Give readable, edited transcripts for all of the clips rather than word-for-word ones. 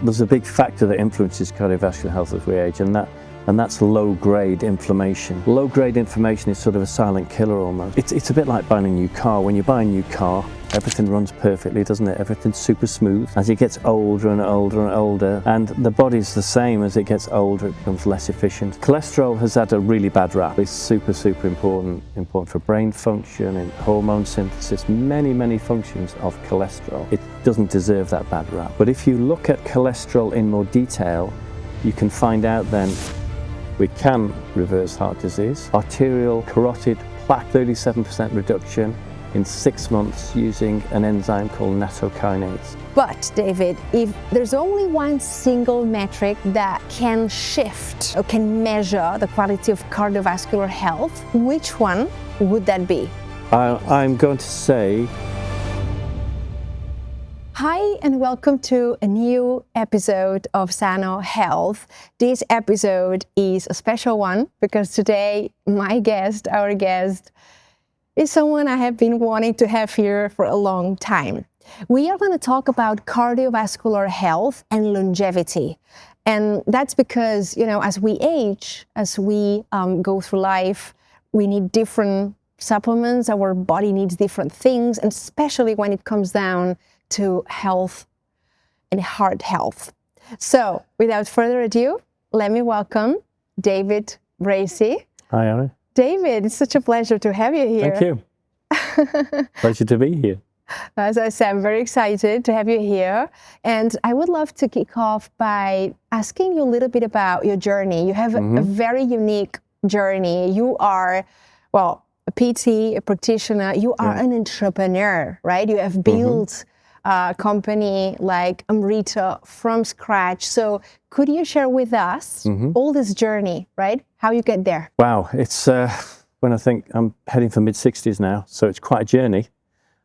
There's a big factor that influences cardiovascular health as we age, and that's low-grade inflammation. Low-grade inflammation is sort of a silent killer almost. It's a bit like buying a new car. When you buy a new car, everything runs perfectly, doesn't it? Everything's super smooth. As it gets older and older and older, and the body's the same, as it gets older, it becomes less efficient. Cholesterol has had a really bad rap. It's super, super important for brain function and hormone synthesis, many functions of cholesterol. It doesn't deserve that bad rap. But if you look at cholesterol in more detail, you can find out then we can reverse heart disease. Arterial carotid plaque, 37% reduction in 6 months using an enzyme called nattokinase. But David, if there's only one single metric that can shift or can measure the quality of cardiovascular health, which one would that be? I'm going to say... Hi and welcome to a new episode of Sanno Health. This episode is a special one because today our guest, is someone I have been wanting to have here for a long time. We are going to talk about cardiovascular health and longevity. And that's because, as we age, as we go through life, we need different supplements, our body needs different things, and especially when it comes down to health and heart health. So, without further ado, let me welcome David Brassey. Hi, Ari. David, it's such a pleasure to have you here. Thank you. Pleasure to be here. As I said, I'm very excited to have you here. And I would love to kick off by asking you a little bit about your journey. You have a very unique journey. You are, a PT, a practitioner. You are an entrepreneur, right? You have built a company like Amrita from scratch. So could you share with us all this journey, right? How you get there? Wow, it's when I think I'm heading for mid-60s now, so it's quite a journey.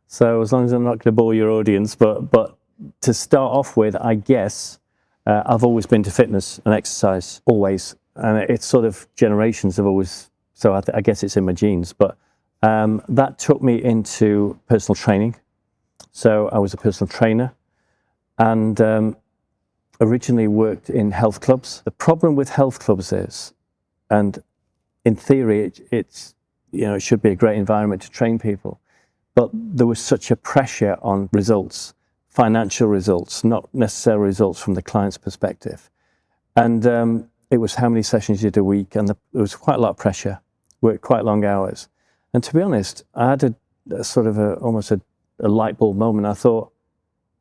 So as long as I'm not going to bore your audience, but to start off with, I guess I've always been to fitness and exercise, always. And it's sort of generations have always, so I guess it's in my genes. But that took me into personal training. So I was a personal trainer and originally worked in health clubs. The problem with health clubs is, and in theory, it should be a great environment to train people, but there was such a pressure on results, financial results, not necessarily results from the client's perspective. And it was how many sessions you did a week, and there was quite a lot of pressure, worked quite long hours. And to be honest, I had almost a light bulb moment. I thought,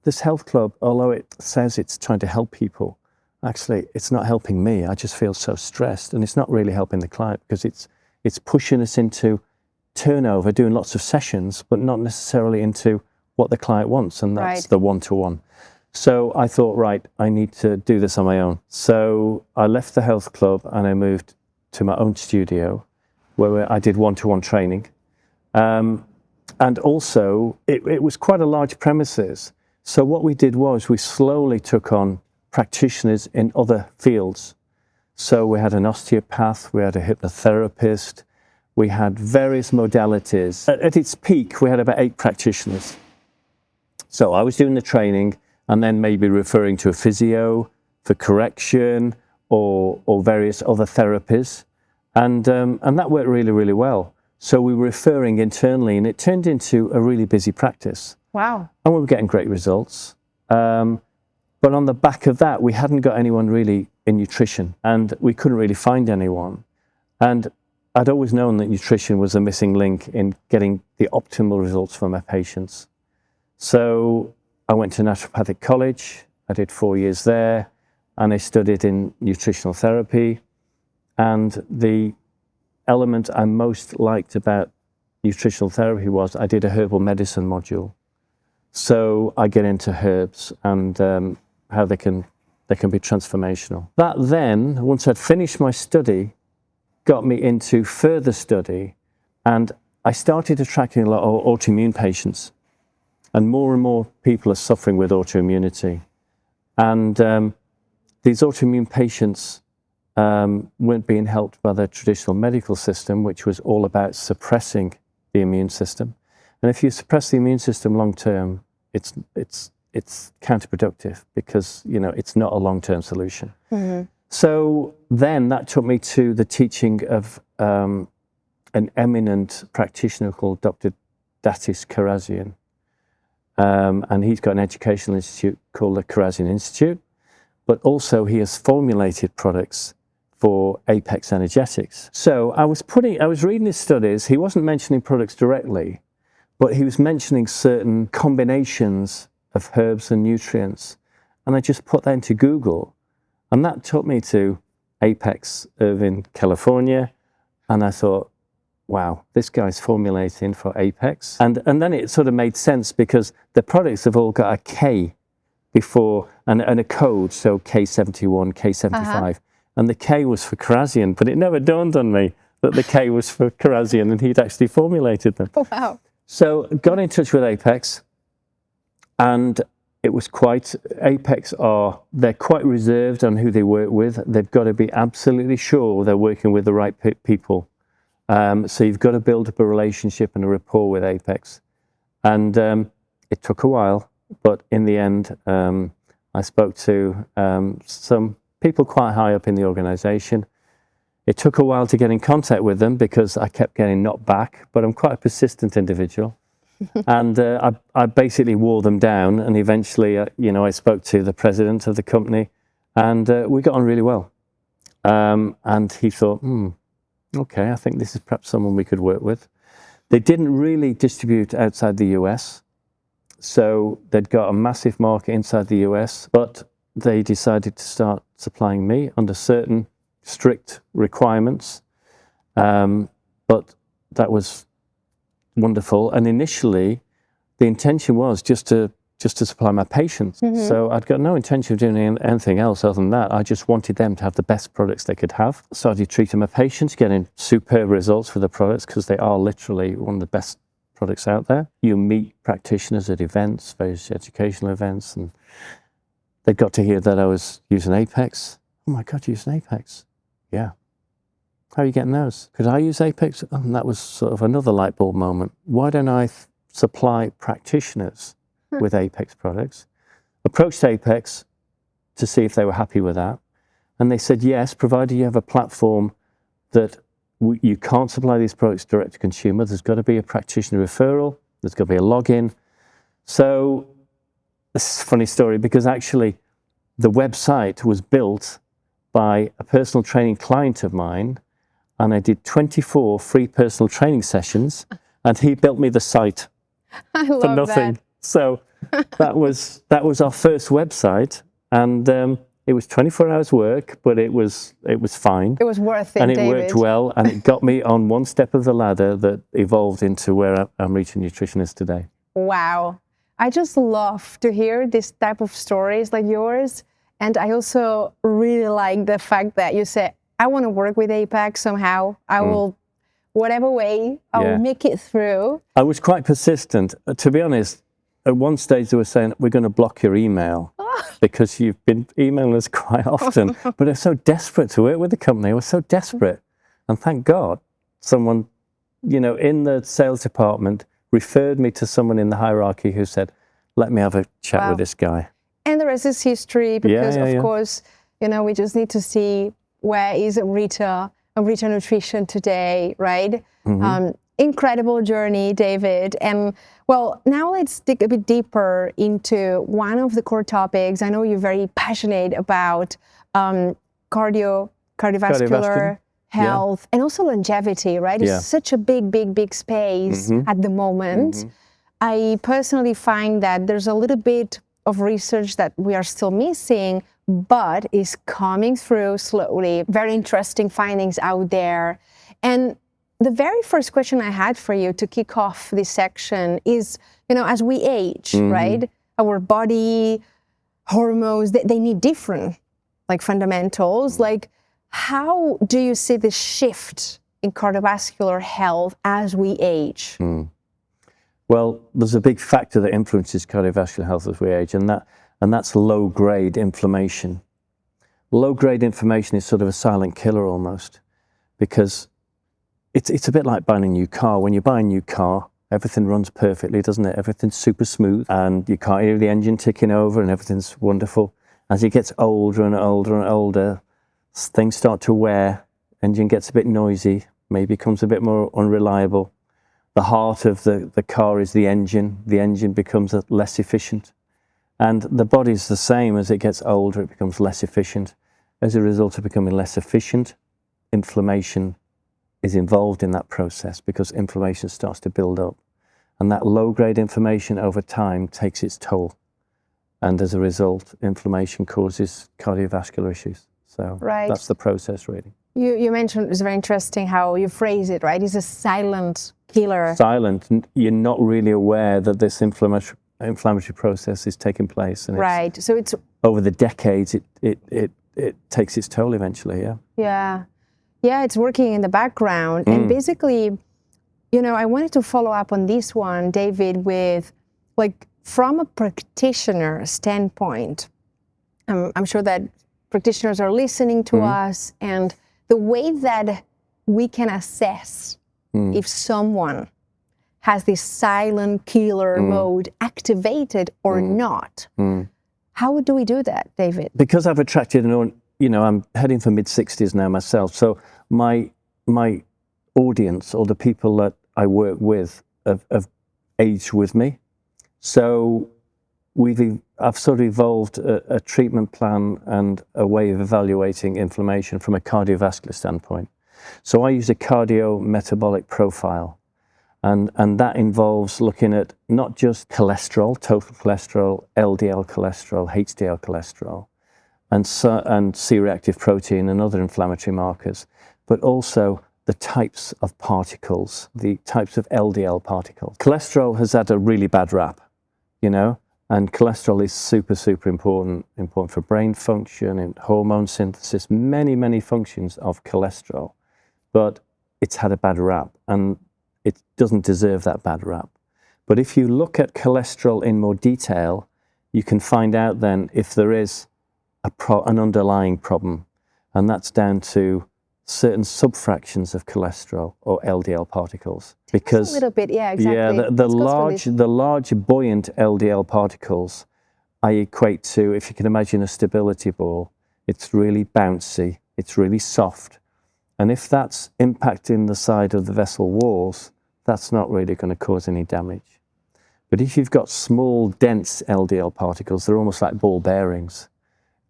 this health club, although it says it's trying to help people, actually, it's not helping me. I just feel so stressed, and it's not really helping the client because it's pushing us into turnover, doing lots of sessions, but not necessarily into what the client wants, and that's the one-to-one. So I thought, right, I need to do this on my own. So I left the health club and I moved to my own studio where I did one-to-one training. And also, it was quite a large premises. So what we did was we slowly took on practitioners in other fields. So we had an osteopath, we had a hypnotherapist, we had various modalities. At its peak, we had about 8 practitioners. So I was doing the training and then maybe referring to a physio for correction or various other therapies. And that worked really, really well. So we were referring internally, and it turned into a really busy practice. Wow. And we were getting great results. But on the back of that, we hadn't got anyone really in nutrition, and we couldn't really find anyone. And I'd always known that nutrition was a missing link in getting the optimal results for my patients. So I went to naturopathic college. I did 4 years there, and I studied in nutritional therapy. And the element I most liked about nutritional therapy was I did a herbal medicine module. So I get into herbs and how they can be transformational. That then, once I'd finished my study, got me into further study, and I started attracting a lot of autoimmune patients. And more people are suffering with autoimmunity. And these autoimmune patients weren't being helped by the traditional medical system, which was all about suppressing the immune system. And if you suppress the immune system long term, it's it's counterproductive because, you know, it's not a long-term solution. So then that took me to the teaching of an eminent practitioner called Dr. Datis Karazian. And he's got an educational institute called the Karazian Institute, but also he has formulated products for Apex Energetics. So I was reading his studies. He wasn't mentioning products directly, but he was mentioning certain combinations of herbs and nutrients. And I just put that into Google, and that took me to Apex in California. And I thought, wow, this guy's formulating for Apex. And then it sort of made sense because the products have all got a K before and a code, so K71, K75. And the K was for Karazian, but it never dawned on me that the K was for Karazian and he'd actually formulated them. Oh, wow. So got in touch with Apex, and it was they're quite reserved on who they work with. They've got to be absolutely sure they're working with the right people. So you've got to build up a relationship and a rapport with Apex. And it took a while, but in the end, I spoke to some people quite high up in the organization. It took a while to get in contact with them because I kept getting knocked back, but I'm quite a persistent individual. And I basically wore them down, and eventually, I spoke to the president of the company, and we got on really well. And he thought, okay, I think this is perhaps someone we could work with. They didn't really distribute outside the US, so they'd got a massive market inside the US, but they decided to start supplying me under certain strict requirements. But that was wonderful. And initially, the intention was just to supply my patients. So I'd got no intention of doing anything else other than that. I just wanted them to have the best products they could have. Started treating my patients, getting superb results for the products because they are literally one of the best products out there. You meet practitioners at events, various educational events, and they got to hear that I was using Apex. Oh my God, you're using Apex? Yeah. How are you getting those? Could I use Apex? And that was sort of another light bulb moment. Why don't I supply practitioners with Apex products? Approached Apex to see if they were happy with that. And they said, yes, provided you have a platform that you can't supply these products direct to consumer. There's got to be a practitioner referral. There's got to be a login. So this is a funny story because actually the website was built by a personal training client of mine, and I did 24 free personal training sessions, and he built me the site for nothing. That. So that was our first website, and it was 24 hours work, but it was fine. It was worth it, and it David. Worked well, and it got me on one step of the ladder that evolved into where Amrita Nutrition is today. Wow. I just love to hear this type of stories like yours. And I also really like the fact that you said, I want to work with Apex somehow. I will, whatever way, I will make it through. I was quite persistent. To be honest, at one stage they were saying, we're going to block your email because you've been emailing us quite often. But they're so desperate to work with the company. I was so desperate. And thank God someone, in the sales department referred me to someone in the hierarchy who said, let me have a chat with this guy. And the rest is history because, of course, we just need to see where is Amrita Nutrition today, right? Incredible journey, David. And, well, now let's dig a bit deeper into one of the core topics. I know you're very passionate about cardiovascular health and also longevity, right? It's such a big space at the moment. I personally find that there's a little bit of research that we are still missing, but is coming through slowly. Very interesting findings out there. And the very first question I had for you to kick off this section is, as we age, right? Our body, hormones, they need different, fundamentals. How do you see the shift in cardiovascular health as we age? Well, there's a big factor that influences cardiovascular health as we age, and that's low-grade inflammation. Low-grade inflammation is sort of a silent killer almost, because it's a bit like buying a new car. When you buy a new car, everything runs perfectly, doesn't it? Everything's super smooth and you can't hear the engine ticking over and everything's wonderful. As it gets older and older and older, things start to wear, engine gets a bit noisy, maybe becomes a bit more unreliable. The heart of the car is the engine becomes less efficient. And the body's the same. As it gets older, it becomes less efficient. As a result of becoming less efficient, inflammation is involved in that process because inflammation starts to build up. And that low-grade inflammation over time takes its toll. And as a result, inflammation causes cardiovascular issues. So that's the process, really. You mentioned, it's very interesting how you phrase it, right? It's a silent killer. Silent. You're not really aware that this inflammatory process is taking place. And right. So it's over the decades, it takes its toll eventually, yeah. Yeah. Yeah, it's working in the background. And basically, you know, I wanted to follow up on this one, David, with like from a practitioner standpoint. I'm sure that practitioners are listening to us, and the way that we can assess if someone has this silent killer mode activated or not. How do we do that, David? Because I've attracted I'm heading for mid-60s now myself, so my audience, or the people that I work with, have aged with me. So I've sort of evolved a treatment plan and a way of evaluating inflammation from a cardiovascular standpoint. So I use a cardiometabolic profile, and that involves looking at not just cholesterol, total cholesterol, LDL cholesterol, HDL cholesterol, and C-reactive protein and other inflammatory markers, but also the types of particles, the types of LDL particles. Cholesterol has had a really bad rap, you know, and cholesterol is super, super important for brain function and hormone synthesis, many functions of cholesterol, but it's had a bad rap and it doesn't deserve that bad rap. But if you look at cholesterol in more detail, you can find out then if there is an underlying problem, and that's down to certain subfractions of cholesterol or LDL particles. Because a little bit, yeah, exactly. Yeah, the large buoyant LDL particles I equate to, if you can imagine a stability ball, it's really bouncy, it's really soft. And if that's impacting the side of the vessel walls, that's not really going to cause any damage. But if you've got small, dense LDL particles, they're almost like ball bearings.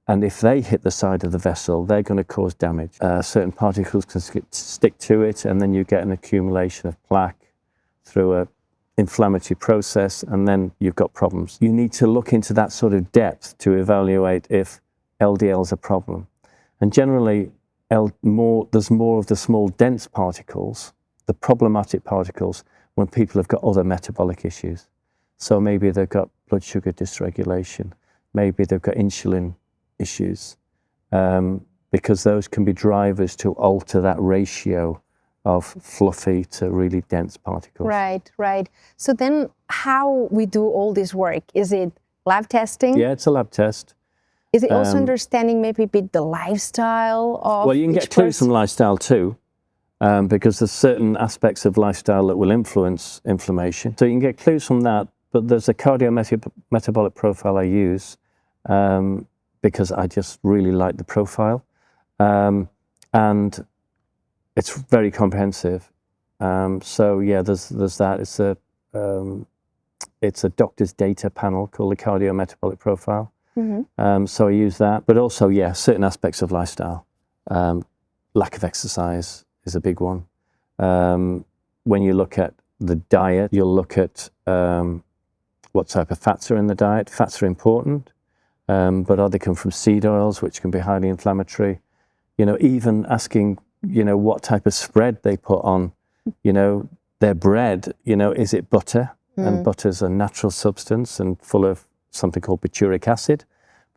And if they hit the side of the vessel, they're going to cause damage. Certain particles can stick to it, and then you get an accumulation of plaque through an inflammatory process, and then you've got problems. You need to look into that sort of depth to evaluate if LDL is a problem. And generally, there's more of the small, dense particles, the problematic particles, when people have got other metabolic issues. So maybe they've got blood sugar dysregulation, maybe they've got insulin issues, because those can be drivers to alter that ratio of fluffy to really dense particles. Right. So then how we do all this work? Is it lab testing? Yeah, it's a lab test. Is it also understanding maybe a bit the lifestyle of Well, you can get clues from lifestyle too, because there's certain aspects of lifestyle that will influence inflammation. So you can get clues from that, but there's a cardiometabolic profile I use, because I just really like the profile, and it's very comprehensive. So yeah, there's that. It's a doctor's data panel called the cardiometabolic profile. So I use that, but also certain aspects of lifestyle. Lack of exercise is a big one. When you look at the diet, you'll look at what type of fats are in the diet. Fats are important. But they come from seed oils, which can be highly inflammatory. You know, even asking, what type of spread they put on, their bread, is it butter? And butter's a natural substance and full of something called butyric acid.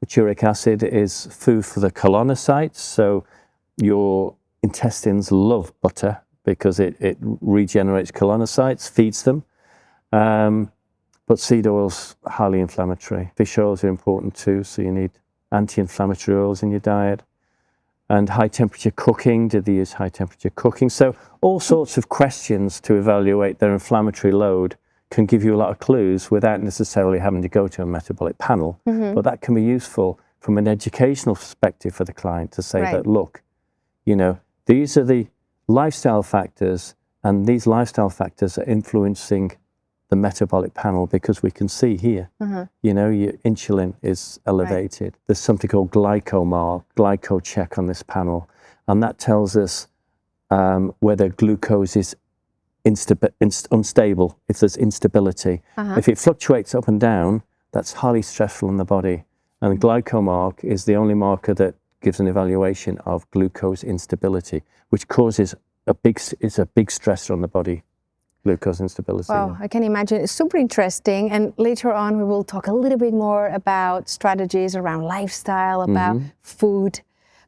Butyric acid is food for the colonocytes. So your intestines love butter because it regenerates colonocytes, feeds them. But seed oils are highly inflammatory. Fish oils are important too, so you need anti-inflammatory oils in your diet. And high temperature cooking, did they use high temperature cooking? So all sorts of questions to evaluate their inflammatory load can give you a lot of clues without necessarily having to go to a metabolic panel. But that can be useful from an educational perspective for the client to say that, look, you know, these are the lifestyle factors, and these lifestyle factors are influencing the metabolic panel, because we can see here, you know, your insulin is elevated. There's something called glyco check on this panel, and that tells us whether glucose is unstable, if there's instability. If it fluctuates up and down, that's highly stressful in the body. And glycomark is the only marker that gives an evaluation of glucose instability, which causes a big stressor on the body. Glucose instability. Wow, I can imagine. It's super interesting. And later on, we will talk a little bit more about strategies around lifestyle, about food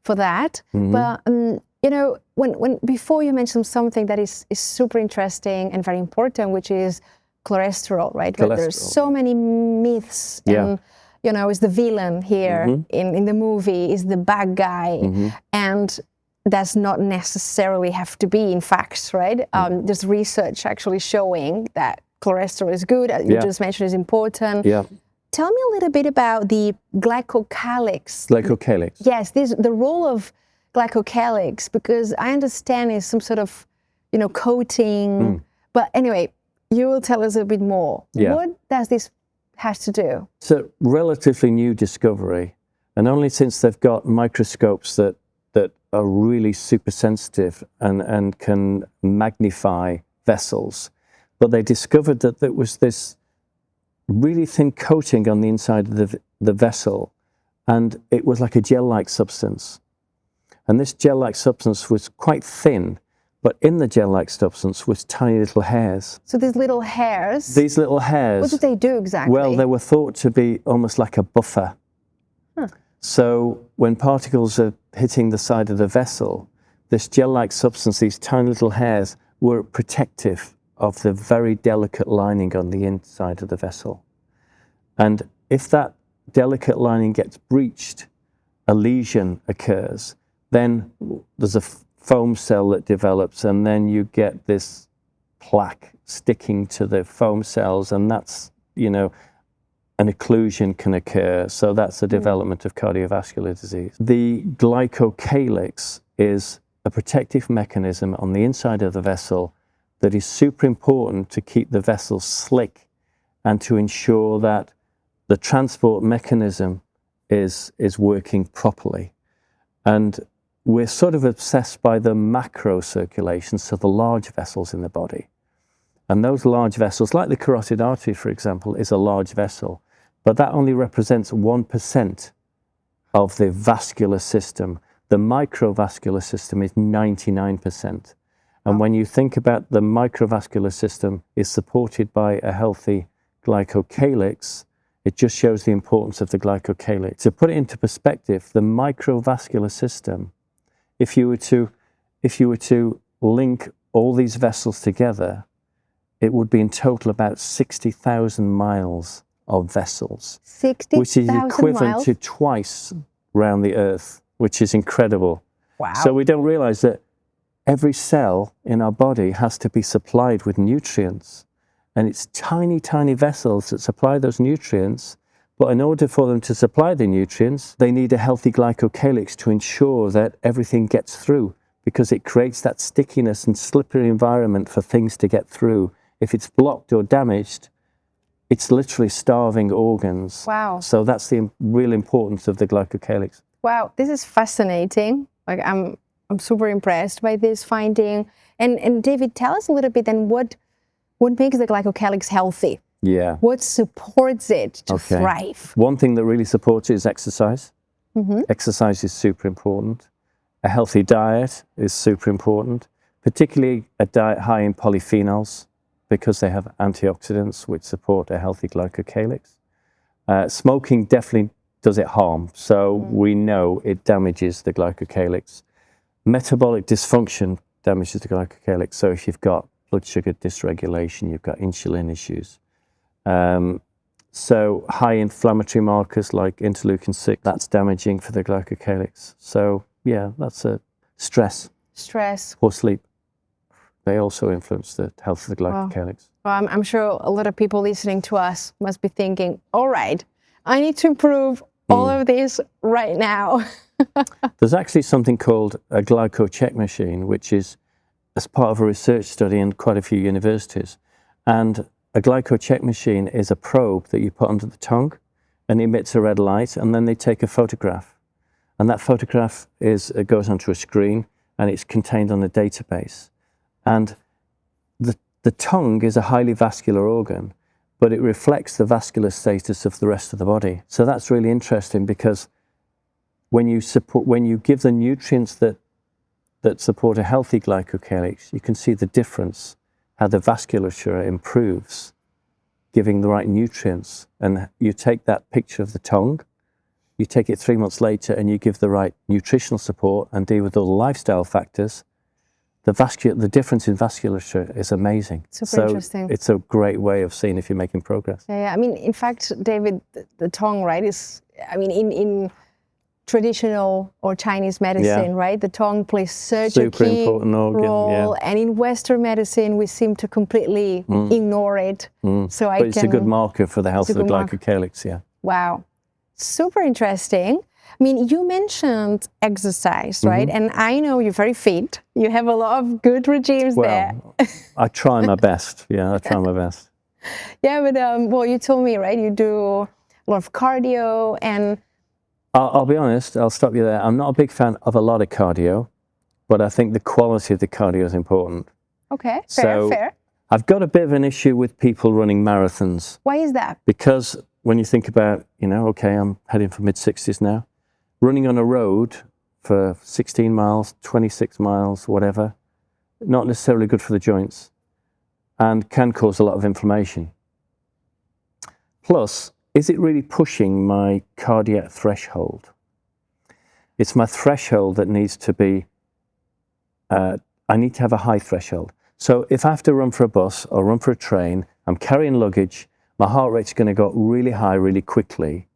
for that. But, you know, when before you mentioned something that is super interesting and very important, which is cholesterol, right? Cholesterol. There's so many myths and, you know, is the villain here in the movie, is the bad guy. And does not necessarily have to be in facts, right? There's research actually showing that cholesterol is good, as you just mentioned, is important. Tell me a little bit about the glycocalyx. Glycocalyx. Yes, the role of glycocalyx, because I understand is some sort of, you know, coating. But anyway, you will tell us a bit more. What does this have to do? It's a relatively new discovery, and only since they've got microscopes that are really super sensitive and can magnify vessels. But they discovered that there was this really thin coating on the inside of the vessel, and it was like a gel-like substance. And this gel-like substance was quite thin, but in the gel-like substance was tiny little hairs. So these little hairs? These little hairs. What did they do exactly? Well, they were thought to be almost like a buffer. So when particles are hitting the side of the vessel, this gel-like substance, these tiny little hairs, were protective of the very delicate lining on the inside of the vessel. And if that delicate lining gets breached, a lesion occurs, then there's a foam cell that develops, and then you get this plaque sticking to the foam cells, and that's, you know, an occlusion can occur. So that's the development of cardiovascular disease. The glycocalyx is a protective mechanism on the inside of the vessel that is super important to keep the vessel slick and to ensure that the transport mechanism is working properly. And we're sort of obsessed by the macro circulation, so the large vessels in the body. And those large vessels, like the carotid artery, for example, is a large vessel, but that only represents 1% of the vascular system. The microvascular system is 99%. And when you think about the microvascular system is supported by a healthy glycocalyx, it just shows the importance of the glycocalyx. To put it into perspective, the microvascular system, if you were to link all these vessels together, it would be in total about 60,000 miles of vessels, 60,000 which is equivalent miles? to twice around the Earth, which is incredible. Wow. So we don't realize that every cell in our body has to be supplied with nutrients. And it's tiny, tiny vessels that supply those nutrients. But in order for them to supply the nutrients, they need a healthy glycocalyx to ensure that everything gets through, because it creates that stickiness and slippery environment for things to get through. If it's blocked or damaged, it's literally starving organs. Wow. So that's the real importance of the glycocalyx. Wow, this is fascinating. Like I'm super impressed by this finding. And David, tell us a little bit then what makes the glycocalyx healthy? Yeah. What supports it to thrive? One thing that really supports it is exercise. Exercise is super important. A healthy diet is super important, particularly a diet high in polyphenols, because they have antioxidants which support a healthy glycocalyx. Smoking definitely does it harm, so we know it damages the glycocalyx. Metabolic dysfunction damages the glycocalyx, so if you've got blood sugar dysregulation, you've got insulin issues. So high inflammatory markers like interleukin-6, that's damaging for the glycocalyx. So yeah, that's a stress, Stress. poor sleep. They also influence the health of the glycocalyx. Well, I'm sure a lot of people listening to us must be thinking, all right, I need to improve all of this right now. There's actually something called a glyco-check machine, which is as part of a research study in quite a few universities. And a glyco-check machine is a probe that you put under the tongue and emits a red light, and then they take a photograph. And that photograph it goes onto a screen, and it's contained on a database. And the tongue is a highly vascular organ, but it reflects the vascular status of the rest of the body. So that's really interesting, because when you give the nutrients that support a healthy glycocalyx, you can see the difference, how the vasculature improves, giving the right nutrients. And you take that picture of the tongue, you take it 3 months later, and you give the right nutritional support and deal with all the lifestyle factors. The difference in vasculature is amazing. Super interesting. It's a great way of seeing if you're making progress. Yeah. I mean, in fact, David, the tongue, right, in traditional or Chinese medicine, right, the tongue plays such Super a key important organ, role. And in Western medicine, we seem to completely ignore it. So But it's a good marker for the health of the glycocalyx, yeah. Wow. Super interesting. I mean, you mentioned exercise, right? And I know you're very fit. You have a lot of good regimes there. I try my best. Yeah, I try my best. Yeah, but well, you told me, right? You do a lot of cardio, and I'll be honest. I'll stop you there. I'm not a big fan of a lot of cardio, but I think the quality of the cardio is important. Okay, fair. I've got a bit of an issue with people running marathons. Why is that? Because when you think about, okay, I'm heading for mid-60s now, running on a road for 16 miles, 26 miles, whatever, not necessarily good for the joints and can cause a lot of inflammation. Plus, is it really pushing my cardiac threshold? It's my threshold that needs to be, I need to have a high threshold. So if I have to run for a bus or run for a train, I'm carrying luggage, my heart rate's going to go really high really quickly.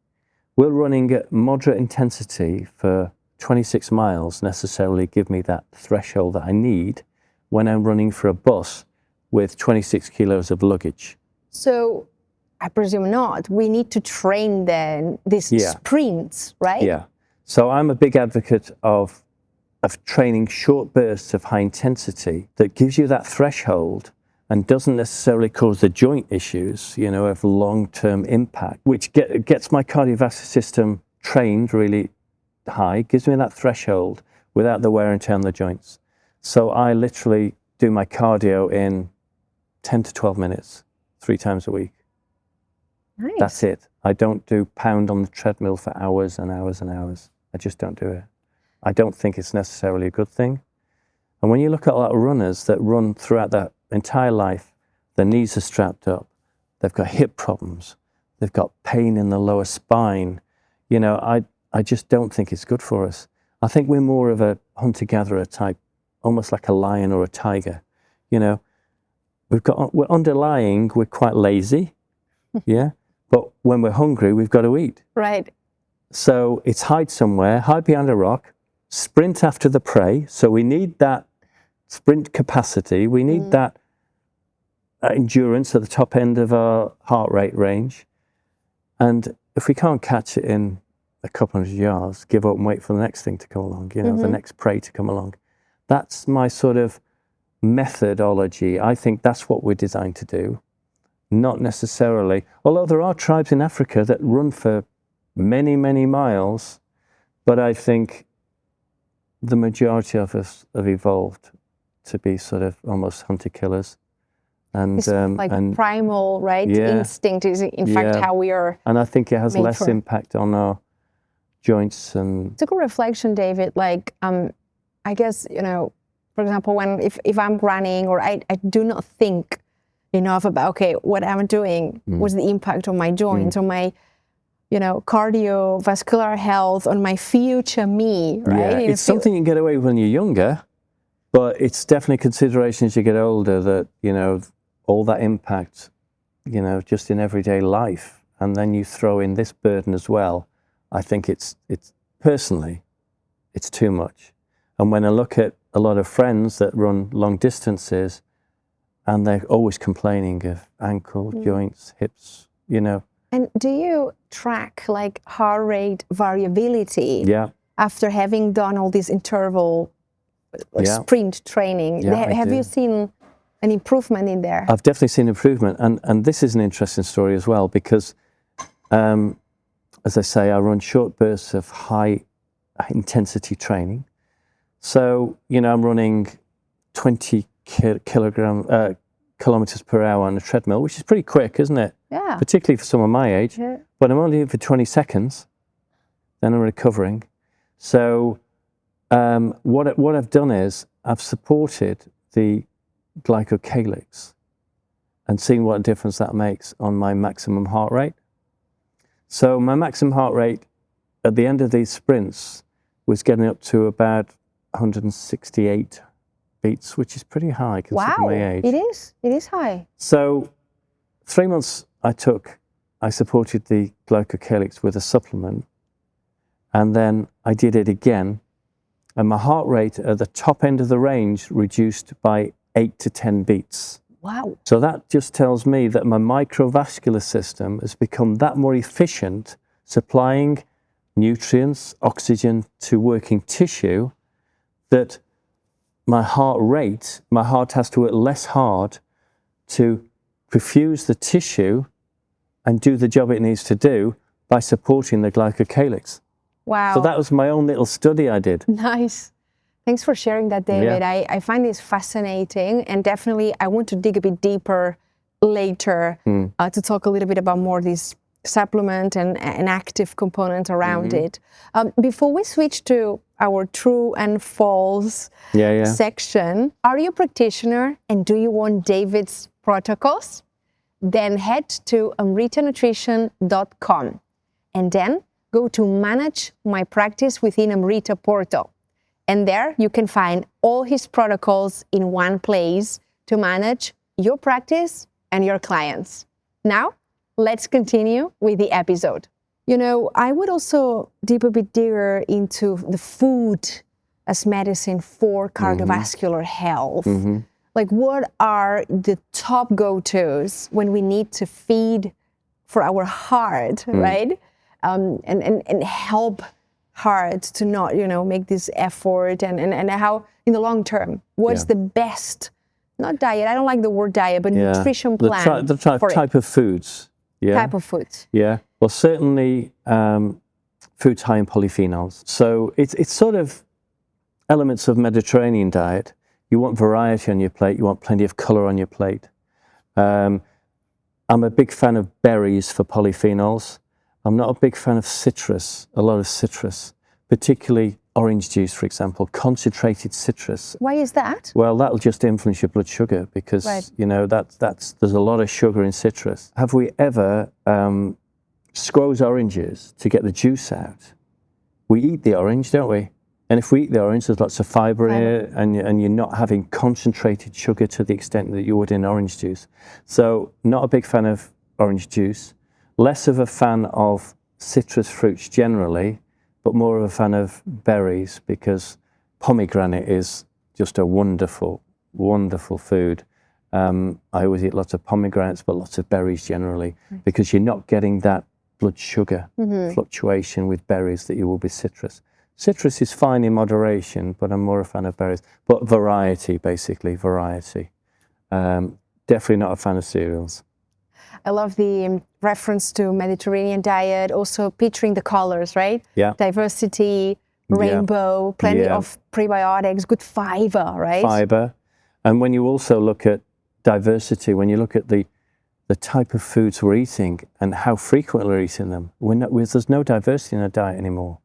Will running at moderate intensity for 26 miles necessarily give me that threshold that I need when I'm running for a bus with 26 kilos of luggage? So I presume not. We need to train then these sprints, right? Yeah. So I'm a big advocate of training short bursts of high intensity that gives you that threshold and doesn't necessarily cause the joint issues, of long-term impact, which gets my cardiovascular system trained really high, gives me that threshold without the wear and tear on the joints. So I literally do my cardio in 10 to 12 minutes, 3 times a week. Nice. That's it. I don't do pound on the treadmill for hours and hours and hours. I just don't do it. I don't think it's necessarily a good thing. And when you look at a lot of runners that run throughout their entire life, their knees are strapped up, they've got hip problems, they've got pain in the lower spine. I just don't think it's good for us. I think we're more of a hunter-gatherer type, almost like a lion or a tiger. We're underlying, we're quite lazy, yeah? But when we're hungry, we've got to eat. Right. So it's hide somewhere, hide behind a rock, sprint after the prey. So we need that sprint capacity. We need that endurance at the top end of our heart rate range. And if we can't catch it in a couple hundred yards, give up and wait for the next thing to come along, the next prey to come along. That's my sort of methodology. I think that's what we're designed to do. Not necessarily, although there are tribes in Africa that run for many, many miles, but I think the majority of us have evolved to be sort of almost hunter-killers. And it's like primal, right? Yeah, instinct is in fact how we are. And I think it has less impact on our joints. And it's a good reflection, David. Like, I guess, for example, if I'm running or I do not think enough about, okay, what I'm doing, what's the impact on my joints, on my, cardiovascular health, on my future me, right? Yeah, it's something you can get away with when you're younger, but it's definitely a consideration as you get older that, all that impact, just in everyday life. And then you throw in this burden as well. I think it's personally, it's too much. And when I look at a lot of friends that run long distances, and they're always complaining of ankle, joints, hips, you know. And do you track like heart rate variability after having done all this interval sprint training? Have you seen an improvement in there? I've definitely seen improvement. And this is an interesting story as well, because as I say, I run short bursts of high intensity training. So, you know, I'm running 20 kilometers per hour on a treadmill, which is pretty quick, isn't it? Yeah. Particularly for someone my age. Yeah. But I'm only here for 20 seconds, then I'm recovering. So what I've done is I've supported the glycocalyx and seen what difference that makes on my maximum heart rate. So my maximum heart rate at the end of these sprints was getting up to about 168 beats, which is pretty high considering my age. It is high. So 3 months I supported the glycocalyx with a supplement, and then I did it again, and my heart rate at the top end of the range reduced by 8 to 10 beats. Wow. So that just tells me that my microvascular system has become that more efficient, supplying nutrients, oxygen to working tissue, that my heart has to work less hard to perfuse the tissue and do the job it needs to do by supporting the glycocalyx. Wow. So that was my own little study I did. Nice. Thanks for sharing that, David. Yeah. I find this fascinating, and definitely I want to dig a bit deeper later to talk a little bit about more this supplement and an active component around it. Before we switch to our true and false section, are you a practitioner and do you want David's protocols? Then head to amritanutrition.com and then go to Manage My Practice within Amrita portal. And there you can find all his protocols in one place to manage your practice and your clients. Now, let's continue with the episode. You know, I would also dip a bit deeper into the food as medicine for cardiovascular health. Like, what are the top go-tos when we need to feed for our heart, right? And help heart to not, you know, make this effort and how in the long term, what's the best, not diet, I don't like the word diet, but nutrition plan the type of foods. Type of foods. Yeah, well, certainly foods high in polyphenols. So it's sort of elements of Mediterranean diet. You want variety on your plate. You want plenty of color on your plate. I'm a big fan of berries for polyphenols. I'm not a big fan of citrus, a lot of citrus, particularly orange juice, for example, concentrated citrus. Why is that? Well, that'll just influence your blood sugar because, you know, there's a lot of sugar in citrus. Have we ever squoze oranges to get the juice out? We eat the orange, don't we? And if we eat the orange, there's lots of fiber in it, and you're not having concentrated sugar to the extent that you would in orange juice. So not a big fan of orange juice. Less of a fan of citrus fruits generally, but more of a fan of berries because pomegranate is just a wonderful, wonderful food. I always eat lots of pomegranates, but lots of berries generally because you're not getting that blood sugar fluctuation with berries that you will with citrus. Citrus is fine in moderation, but I'm more a fan of berries. But variety, basically, variety. Definitely not a fan of cereals. I love the reference to Mediterranean diet, also picturing the colors, right? Yeah. Diversity, rainbow, plenty of prebiotics, good fiber, right? Fiber. And when you also look at diversity, when you look at the type of foods we're eating and how frequently we're eating them, there's no diversity in our diet anymore.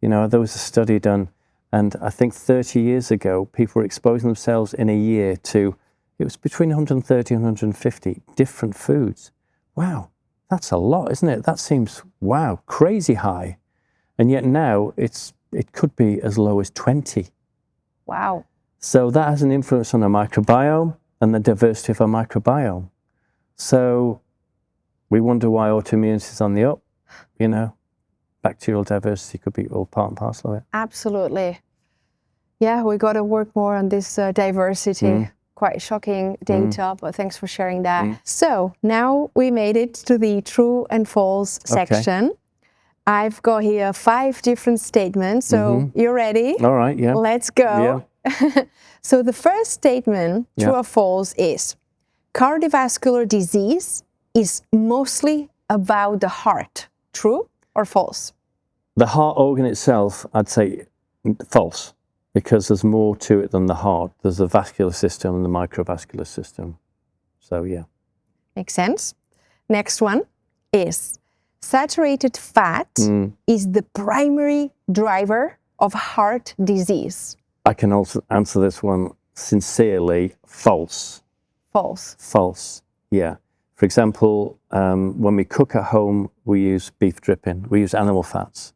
You know, there was a study done, and I think 30 years ago, people were exposing themselves in a year to, it was between 130 and 150 different foods. Wow, that's a lot, isn't it? That seems, wow, crazy high. And yet now it could be as low as 20. Wow. So that has an influence on our microbiome and the diversity of our microbiome. So we wonder why autoimmunity is on the up, you know. bacterial diversity could be all part and parcel of it. Absolutely. Yeah, we got to work more on this diversity. Quite shocking data, but thanks for sharing that. So now we made it to the true and false section. I've got here 5 different statements. So you're ready? All right, yeah. Let's go. Yeah. So the first statement, true or false, is cardiovascular disease is mostly about the heart. True or false? The heart organ itself, I'd say false, because there's more to it than the heart. There's the vascular system and the microvascular system. So, yeah. Makes sense. Next one is saturated fat is the primary driver of heart disease. I can also answer this one sincerely. False. False. False, yeah. For example, when we cook at home, we use beef dripping. We use animal fats.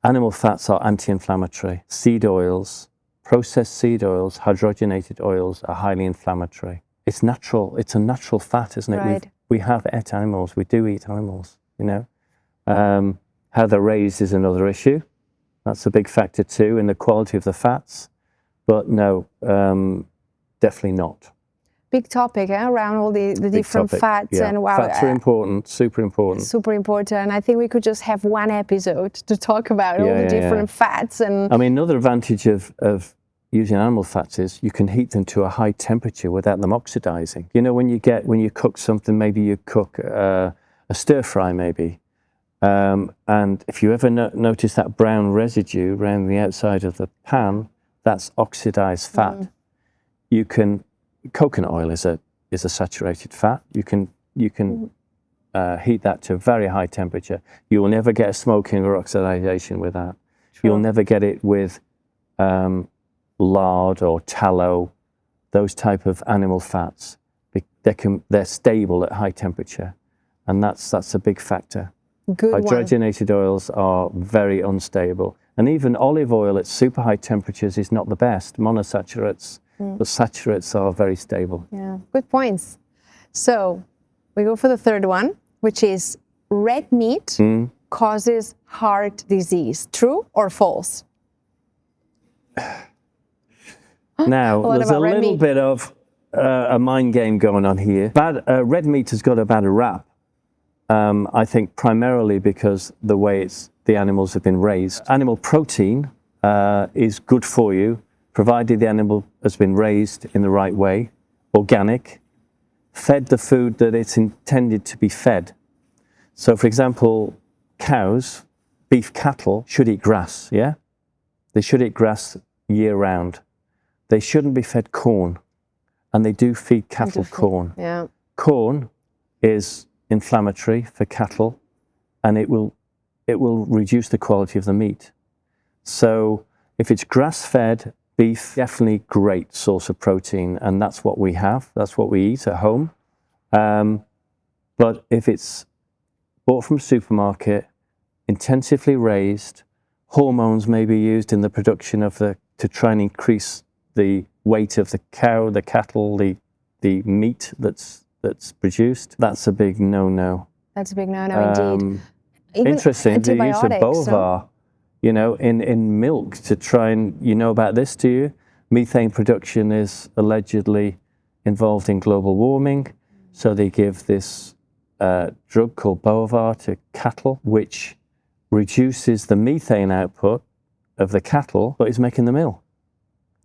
Animal fats are anti-inflammatory. Seed oils, processed seed oils, hydrogenated oils are highly inflammatory. It's natural. It's a natural fat, isn't it? Right. We have eat animals. We do eat animals, you know. How they're raised is another issue. That's a big factor too in the quality of the fats. But no, definitely not. Big topic around all the different fats and wow. Fats are important, super important. Super important. I think we could just have one episode to talk about all the different fats. And I mean, another advantage of using animal fats is you can heat them to a high temperature without them oxidizing. You know, when you cook something, maybe you cook a stir fry maybe, and if you ever notice that brown residue around the outside of the pan, that's oxidized fat. You can coconut oil is a saturated fat. You can heat that to a very high temperature. You will never get a smoking or oxidization with that. True. You'll never get it with lard or tallow, those type of animal fats. They're stable at high temperature, and that's a big factor. Good Hydrogenated oils are very unstable, and even olive oil at super high temperatures is not the best. Monosaturates. The saturates are very stable. Yeah, good points. So we go for the third one, which is red meat causes heart disease. True or false? Now, there's a little bit of a mind game going on here. Red meat has got a bad rap, I think primarily because the way the animals have been raised. Animal protein is good for you, provided the animal has been raised in the right way, organic, fed the food that it's intended to be fed. So, for example, cows, beef cattle, should eat grass, yeah? They should eat grass year-round. They shouldn't be fed corn, and they do feed cattle corn. Yeah. Corn is inflammatory for cattle, and it will reduce the quality of the meat. So, if it's grass-fed, beef, definitely great source of protein, and that's what we have. That's what we eat at home. But if it's bought from a supermarket, intensively raised, hormones may be used in the production of to try and increase the weight of the cow, the cattle, the meat that's produced. That's a big no-no. That's a big no-no indeed. Interesting, the use of bovar. You know, in milk to try and, you know about this, do you? Methane production is allegedly involved in global warming. So they give this drug called bovar to cattle, which reduces the methane output of the cattle, but is making them ill.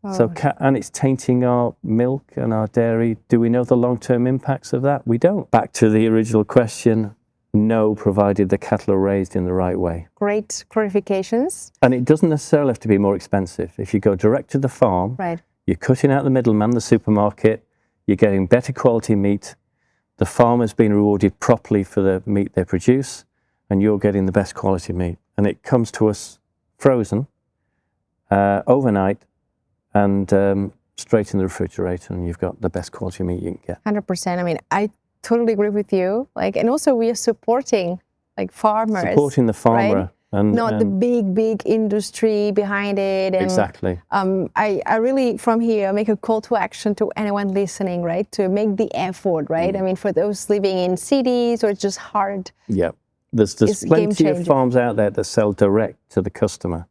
Oh. So, and it's tainting our milk and our dairy. Do we know the long-term impacts of that? We don't. Back to the original question. No, provided the cattle are raised in the right way. Great clarifications. And it doesn't necessarily have to be more expensive. If you go direct to the farm, right. You're cutting out the middleman, the supermarket, you're getting better quality meat, the farmer's been rewarded properly for the meat they produce, and you're getting the best quality meat. And it comes to us frozen, overnight, and straight in the refrigerator, and you've got the best quality meat you can get. 100%. I mean, I totally agree with you. And also we are supporting farmers. Supporting the farmer. Right? And not the big industry behind it. And, exactly. I really, from here, make a call to action to anyone listening, right? To make the effort, right? I mean, for those living in cities or it's just hard. Yeah. there's plenty of game-changer. farms out there that sell direct to the customer.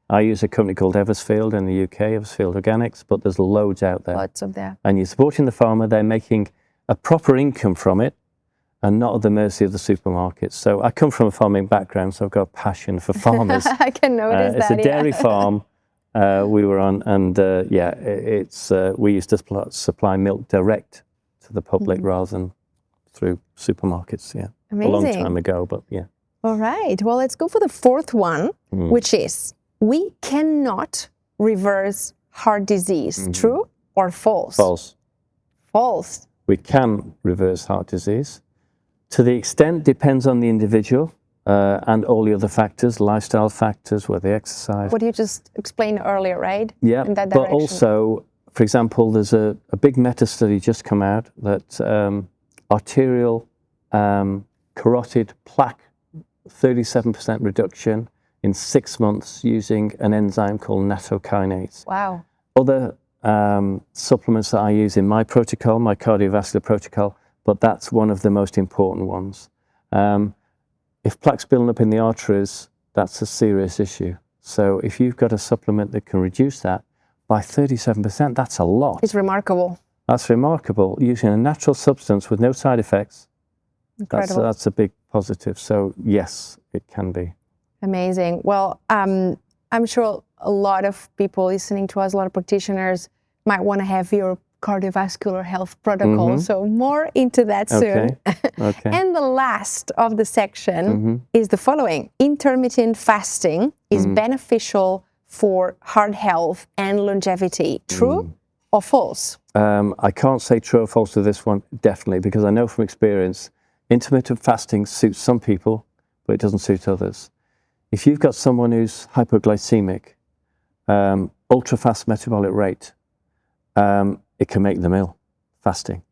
I use a company called Eversfield in the UK, Eversfield Organics, but there's loads out there. Lots of that. And you're supporting the farmer, they're making a proper income from it and not at the mercy of the supermarkets. So I come from a farming background, so I've got a passion for farmers. I can notice It's that. a dairy farm we were on, and we used to supply milk direct to the public rather than through supermarkets. Yeah, Amazing. A long time ago, but yeah. All right. Well, let's go for the fourth one, which is we cannot reverse heart disease. True or false? False. False. We can reverse heart disease. To the extent depends on the individual and all the other factors, lifestyle factors, whether they exercise. What you just explained earlier, right? Yeah, In that but direction. also, for example, there's a big meta-study just come out that arterial carotid plaque, 37% reduction in 6 months using an enzyme called nattokinase. Wow. Other supplements that I use in my protocol, my cardiovascular protocol, but that's one of the most important ones. If plaque's building up in the arteries, that's a serious issue. So if you've got a supplement that can reduce that by 37%, that's a lot. It's remarkable. That's remarkable. Using a natural substance with no side effects, Incredible. that's a big positive. So yes, it can be. Amazing. Well, I'm sure a lot of people listening to us, a lot of practitioners might want to have your cardiovascular health protocol. So more into that soon. Okay. And the last of the section is the following. Intermittent fasting is beneficial for heart health and longevity. True or false? I can't say true or false to this one, definitely, because I know from experience, intermittent fasting suits some people, but it doesn't suit others. If you've got someone who's hypoglycemic, ultra-fast metabolic rate, it can make them ill, fasting.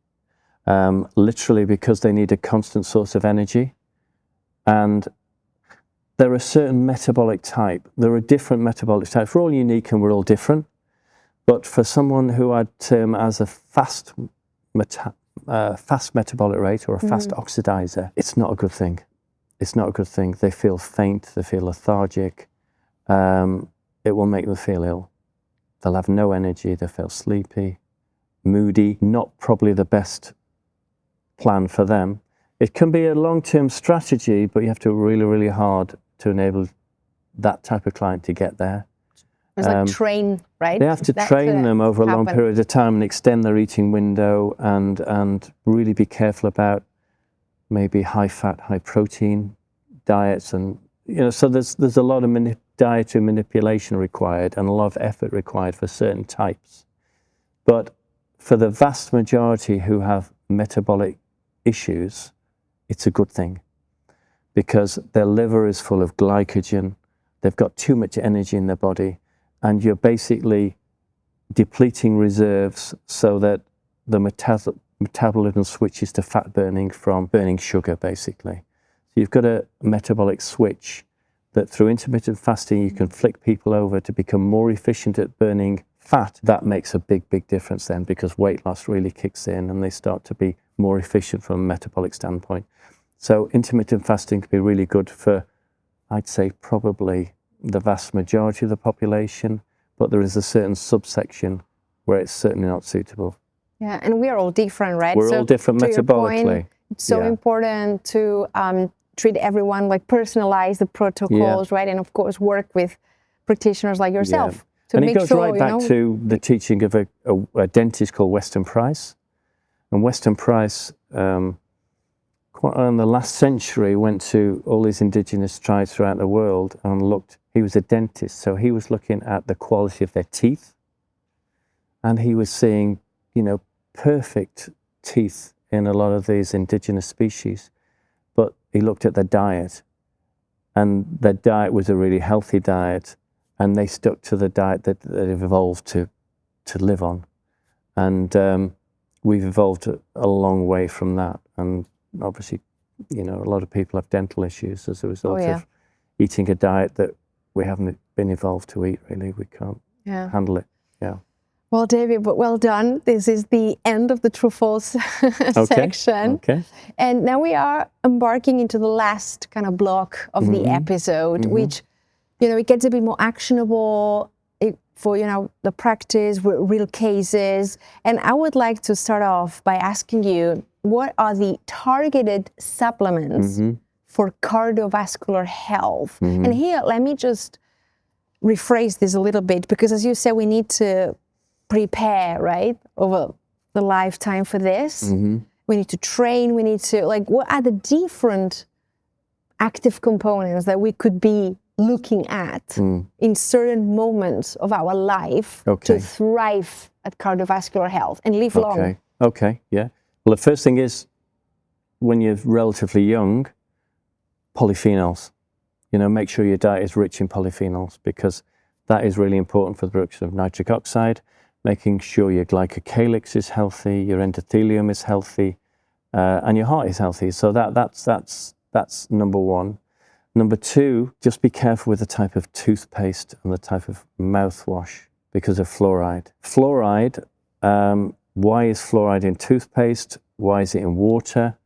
Literally because they need a constant source of energy. And there are certain metabolic type. There are different metabolic types. We're all unique and we're all different. But for someone who I'd term as a fast metabolic rate or a fast oxidizer, it's not a good thing. It's not a good thing. They feel faint, they feel lethargic. It will make them feel ill. They'll have no energy, they'll feel sleepy, moody, not probably the best plan for them. It can be a long-term strategy, but you have to work really, really hard to enable that type of client to get there. It's like train, right? They have to train them over a long period of time and extend their eating window and really be careful about maybe high-fat, high-protein diets. And, so there's a lot of dietary manipulation required and a lot of effort required for certain types. But for the vast majority who have metabolic issues, it's a good thing because their liver is full of glycogen, they've got too much energy in their body, and you're basically depleting reserves so that the metabolism switches to fat burning from burning sugar, basically. So you've got a metabolic switch that through intermittent fasting you can flick people over to become more efficient at burning fat. That makes a big, big difference then because weight loss really kicks in and they start to be more efficient from a metabolic standpoint. So intermittent fasting can be really good for, I'd say, probably the vast majority of the population, but there is a certain subsection where it's certainly not suitable. Yeah, and we are all different, right? We're all different metabolically. Point, it's so important to treat everyone, like personalize the protocols, right? And of course, work with practitioners like yourself to and make it goes sure, right back to the teaching of a dentist called Weston Price. And Weston Price, quite in the last century, went to all these indigenous tribes throughout the world and looked. He was a dentist, so he was looking at the quality of their teeth, and he was seeing, perfect teeth in a lot of these indigenous species. But he looked at their diet, and their diet was a really healthy diet, and they stuck to the diet that they've evolved to live on. And we've evolved a long way from that. And obviously, a lot of people have dental issues as a result of eating a diet that we haven't been evolved to eat, really. We can't handle it. Yeah. Well, David, but well done. This is the end of the true false section. Okay. And now we are embarking into the last kind of block of the episode, which, it gets a bit more actionable for, the practice, real cases. And I would like to start off by asking you, what are the targeted supplements for cardiovascular health? And here, let me just rephrase this a little bit, because as you said, we need to prepare, right, over the lifetime for this. We need to train, we need to, what are the different active components that we could be looking at in certain moments of our life to thrive at cardiovascular health and live long? Okay, yeah. Well, the first thing is, when you're relatively young, polyphenols. Make sure your diet is rich in polyphenols, because that is really important for the production of nitric oxide, making sure your glycocalyx is healthy, your endothelium is healthy, and your heart is healthy. So that's number one. Number two, just be careful with the type of toothpaste and the type of mouthwash because of fluoride. Fluoride, why is fluoride in toothpaste? Why is it in water?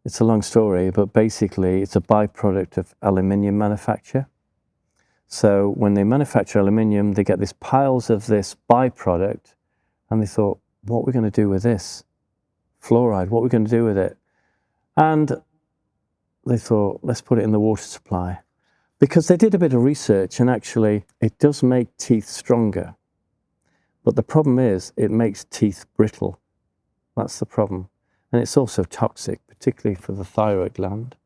It's a long story, but basically it's a byproduct of aluminium manufacture. So when they manufacture aluminium, they get these piles of this byproduct, and they thought, what are we going to do with this? Fluoride, what are we going to do with it? And they thought, let's put it in the water supply. Because they did a bit of research, and actually it does make teeth stronger. But the problem is, it makes teeth brittle. That's the problem. And it's also toxic, particularly for the thyroid gland.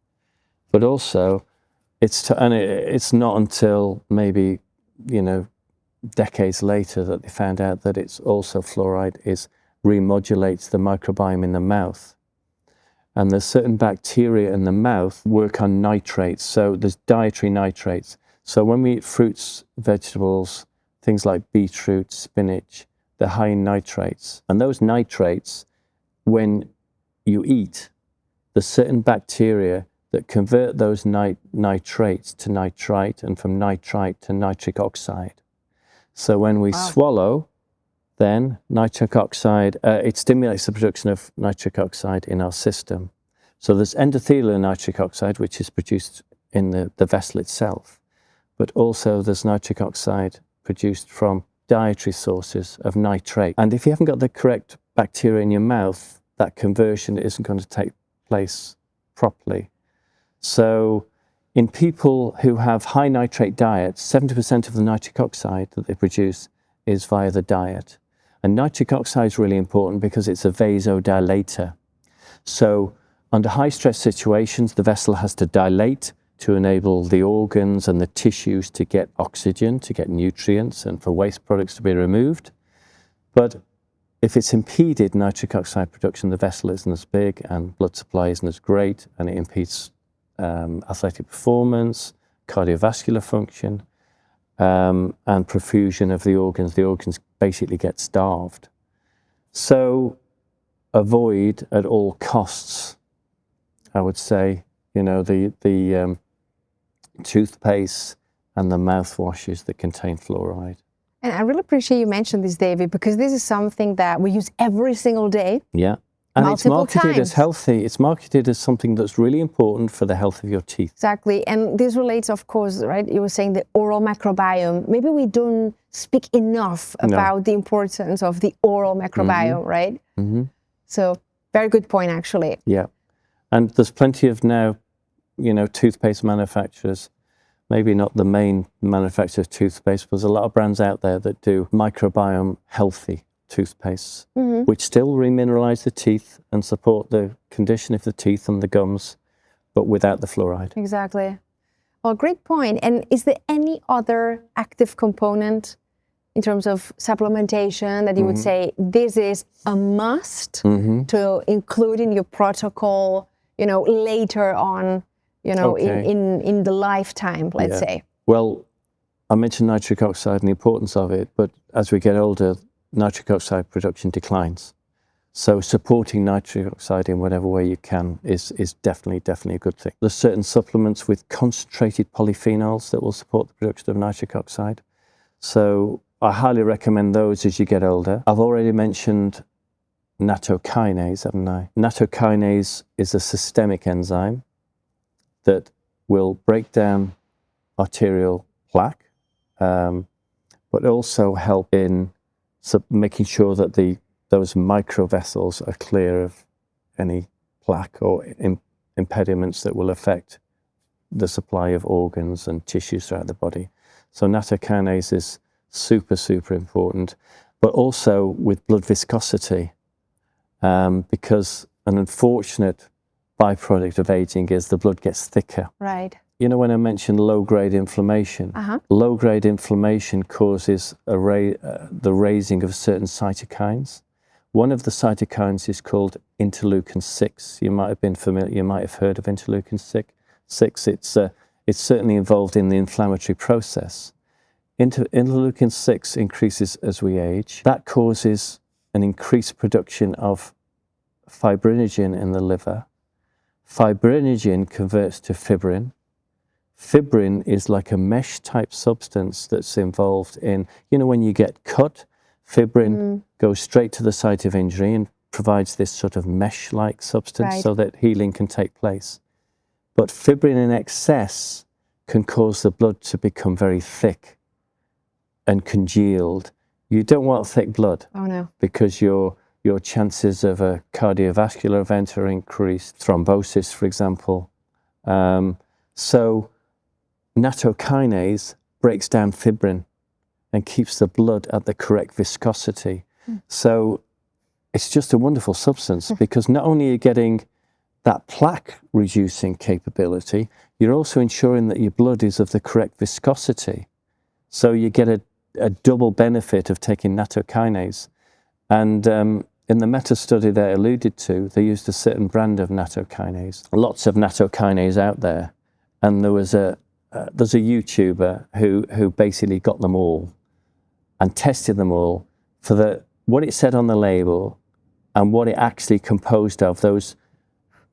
But also, it's not until maybe, decades later that they found out that it's also fluoride remodulates the microbiome in the mouth. And there's certain bacteria in the mouth work on nitrates. So there's dietary nitrates. So when we eat fruits, vegetables, things like beetroot, spinach, they're high in nitrates. And those nitrates, when you eat, there's certain bacteria that convert those nitrates to nitrite, and from nitrite to nitric oxide. So when we swallow, then nitric oxide, it stimulates the production of nitric oxide in our system. So there's endothelial nitric oxide, which is produced in the vessel itself, but also there's nitric oxide produced from dietary sources of nitrate. And if you haven't got the correct bacteria in your mouth, that conversion isn't going to take place properly. So in people who have high nitrate diets, 70% of the nitric oxide that they produce is via the diet. And nitric oxide is really important because it's a vasodilator. So under high stress situations, the vessel has to dilate to enable the organs and the tissues to get oxygen, to get nutrients, and for waste products to be removed. But if it's impeded nitric oxide production, the vessel isn't as big and blood supply isn't as great, and it impedes athletic performance, cardiovascular function, and perfusion of the organs. The organs basically get starved. So avoid at all costs, I would say, the toothpaste and the mouthwashes that contain fluoride. And I really appreciate you mentioned this, David, because this is something that we use every single day. Yeah. And it's marketed as healthy. It's marketed as something that's really important for the health of your teeth. Exactly. And this relates, of course, right? You were saying the oral microbiome. Maybe we don't speak enough about the importance of the oral microbiome, right? So very good point, actually. Yeah. And there's plenty of now, toothpaste manufacturers, maybe not the main manufacturer of toothpaste, but there's a lot of brands out there that do microbiome healthy toothpastes, which still remineralize the teeth and support the condition of the teeth and the gums, but without the fluoride. Exactly. Well, great point. And is there any other active component in terms of supplementation that you would say this is a must to include in your protocol, later on, in the lifetime, let's say? Well, I mentioned nitric oxide and the importance of it, but as we get older, nitric oxide production declines. So supporting nitric oxide in whatever way you can is definitely a good thing. There's certain supplements with concentrated polyphenols that will support the production of nitric oxide. So I highly recommend those as you get older. I've already mentioned nattokinase, haven't I? Nattokinase is a systemic enzyme that will break down arterial plaque, but also help in making sure that those microvessels are clear of any plaque or impediments that will affect the supply of organs and tissues throughout the body. So nattokinase is super, super important, but also with blood viscosity, because an unfortunate byproduct of aging is the blood gets thicker. Right. You know, when I mentioned low-grade inflammation, low-grade inflammation causes the raising of certain cytokines. One of the cytokines is called interleukin-6. You might have been familiar. You might have heard of interleukin-6. It's certainly involved in the inflammatory process. Interleukin-6 increases as we age. That causes an increased production of fibrinogen in the liver. Fibrinogen converts to fibrin. Fibrin is like a mesh-type substance that's involved in, you know, when you get cut, fibrin goes straight to the site of injury and provides this sort of mesh-like substance so that healing can take place. But fibrin in excess can cause the blood to become very thick and congealed. You don't want thick blood. Oh, no. Because your chances of a cardiovascular event are increased, thrombosis, for example. So nattokinase breaks down fibrin and keeps the blood at the correct viscosity. So it's just a wonderful substance because not only are you getting that plaque reducing capability, you're also ensuring that your blood is of the correct viscosity. So you get a double benefit of taking nattokinase. And in the meta-study they alluded to, they used a certain brand of nattokinase. Lots of nattokinase out there. And there's a YouTuber who basically got them all and tested them all for what it said on the label and what it actually composed of, those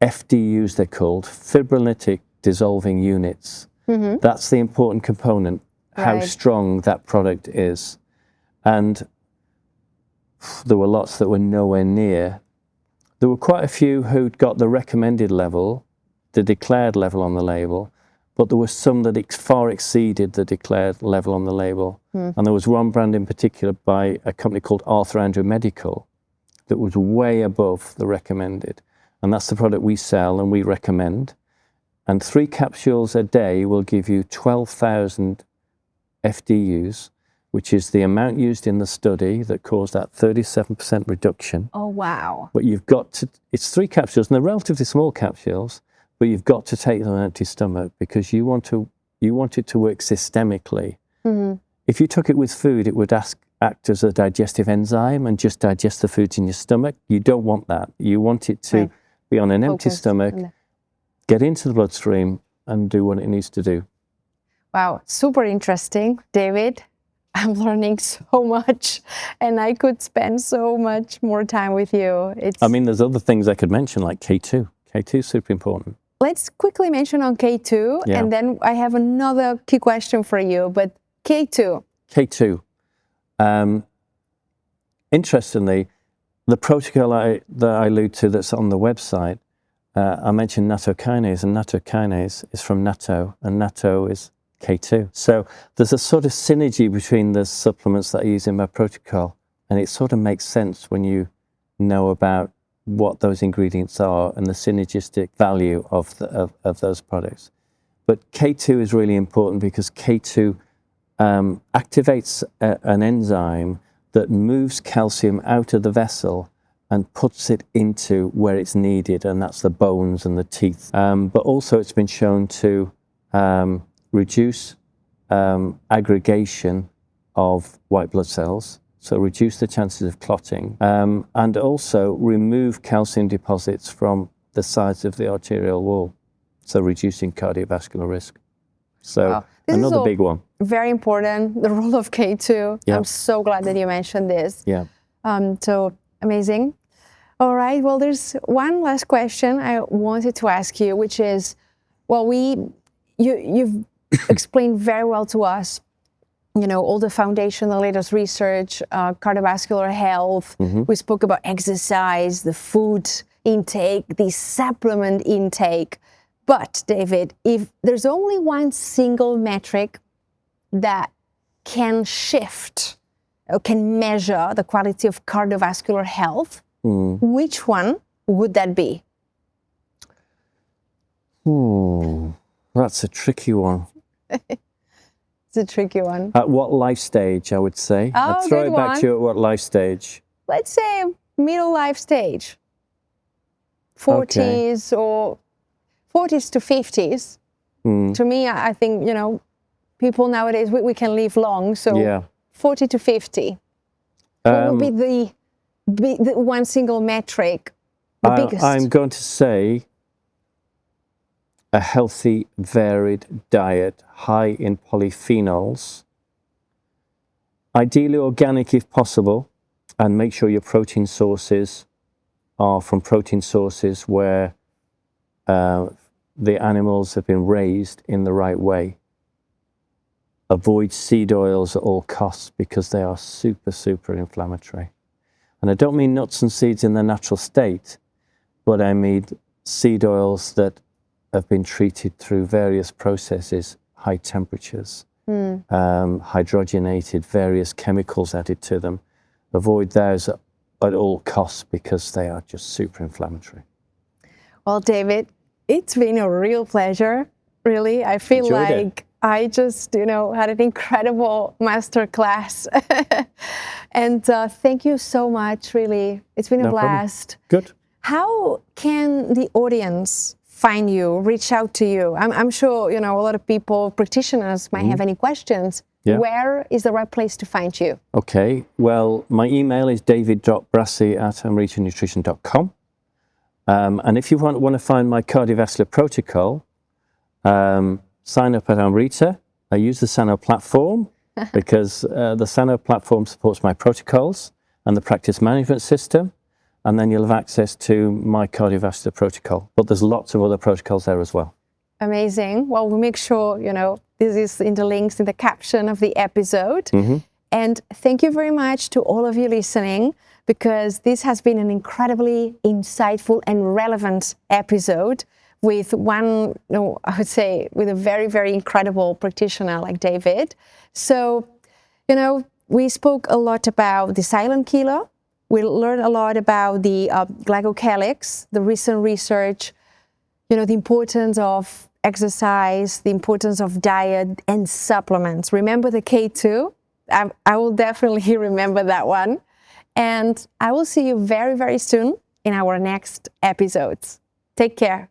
FDUs they're called, fibrinolytic dissolving units. That's the important component, how strong that product is. And there were lots that were nowhere near. There were quite a few who'd got the recommended level, the declared level on the label, but there were some that far exceeded the declared level on the label. And there was one brand in particular by a company called Arthur Andrew Medical that was way above the recommended. And that's the product we sell and we recommend. And 3 capsules a day will give you 12,000 FDUs, which is the amount used in the study that caused that 37% reduction. Oh, wow. But you've got to, it's 3 capsules, and they're relatively small capsules, but you've got to take them on an empty stomach because you want it to work systemically. If you took it with food, it would act as a digestive enzyme and just digest the foods in your stomach. You don't want that. You want it to be on an empty stomach, get into the bloodstream and do what it needs to do. Wow, super interesting, David. I'm learning so much and I could spend so much more time with you. I mean, there's other things I could mention like K2. K2 is super important. Let's quickly mention on K2 and then I have another key question for you, but K2. K2. Interestingly, the protocol that I allude to that's on the website, I mentioned nattokinase, and nattokinase is from natto, and natto is K2. So there's a sort of synergy between the supplements that I use in my protocol, and it sort of makes sense when you know about what those ingredients are and the synergistic value of those products. But K2 is really important because K2 activates an enzyme that moves calcium out of the vessel and puts it into where it's needed, and that's the bones and the teeth. But also it's been shown to reduce aggregation of white blood cells, so reduce the chances of clotting, and also remove calcium deposits from the sides of the arterial wall, so reducing cardiovascular risk. So another big one. Very important, the role of K2. I'm so glad that you mentioned this. So amazing. All right, well, there's one last question I wanted to ask you, which is, well, you've explained very well to us all the foundational latest research, cardiovascular health. We spoke about exercise, the food intake, the supplement intake. But David, if there's only one single metric that can shift or can measure the quality of cardiovascular health, which one would that be? That's a tricky one. It's a tricky one. At what life stage, I would say? I'd throw it back to you at what life stage? Let's say middle life stage. 40s or 40s to 50s. To me, I think, people nowadays, we can live long. So 40 to 50. What would be the one single metric, the biggest? I'm going to say a healthy, varied diet, high in polyphenols, ideally organic if possible, and make sure your protein sources are from protein sources where the animals have been raised in the right way. Avoid seed oils at all costs because they are super, super inflammatory. And I don't mean nuts and seeds in their natural state, but I mean seed oils that have been treated through various processes, high temperatures, hydrogenated, various chemicals added to them. Avoid those at all costs because they are just super inflammatory. Well, David, it's been a real pleasure, really. I feel Enjoyed like I just, had an incredible masterclass. And thank you so much, really. It's been a blast. Problem. Good. How can the audience find you, reach out to you? I'm sure, a lot of people, practitioners might have any questions. Yeah. Where is the right place to find you? Okay, well, my email is david.brassey@amritanutrition.com. And if you want to find my cardiovascular protocol, sign up at Amrita. I use the Sanno platform because the Sanno platform supports my protocols and the practice management system. And then you'll have access to my cardiovascular protocol. But there's lots of other protocols there as well. Amazing. Well, we'll make sure, this is in the links in the caption of the episode. And thank you very much to all of you listening, because this has been an incredibly insightful and relevant episode with one, I would say, with a very, very incredible practitioner like David. So, we spoke a lot about the silent killer. We learned a lot about the glycocalyx, the recent research, the importance of exercise, the importance of diet and supplements. Remember the K2? I will definitely remember that one. And I will see you very, very soon in our next episodes. Take care.